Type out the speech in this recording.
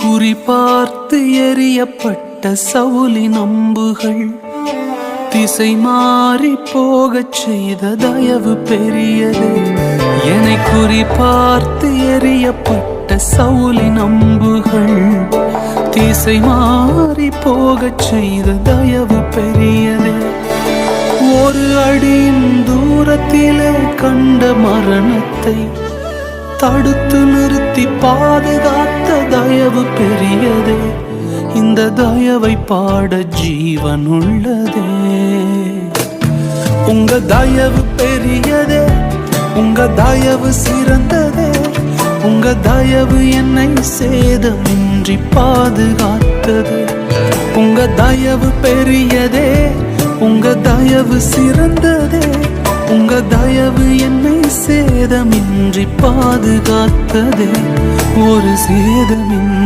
குறிபார்த்து எறியப்பட்ட சவுலின் அம்புகள் திசை மாறி போகச் செய்த தயவு பெரியது. என்னை குறிபார்த்து எறியப்பட்ட சவுலின் அம்புகள் திசை மாறி போகச் செய்த தயவு பெரியது. ஒரு அடியின் தூரத்திலே கண்ட மரணத்தை தடுத்து நிறுத்தி பாதுகாத்த தயவு பெரியதே. இந்த தயவை பாட ஜீவன் உள்ளதே. உங்க தயவு பெரியதே, உங்க தயவு சிறந்ததே. உங்க தயவு என்னை சேதமின்றி பாதுகாத்தது. உங்க தயவு பெரியதே, உங்க தயவு சிறந்ததே. உங்க தயவு என்னை சேதமின்றி பாதுகாத்ததே. ஒரு சேதம்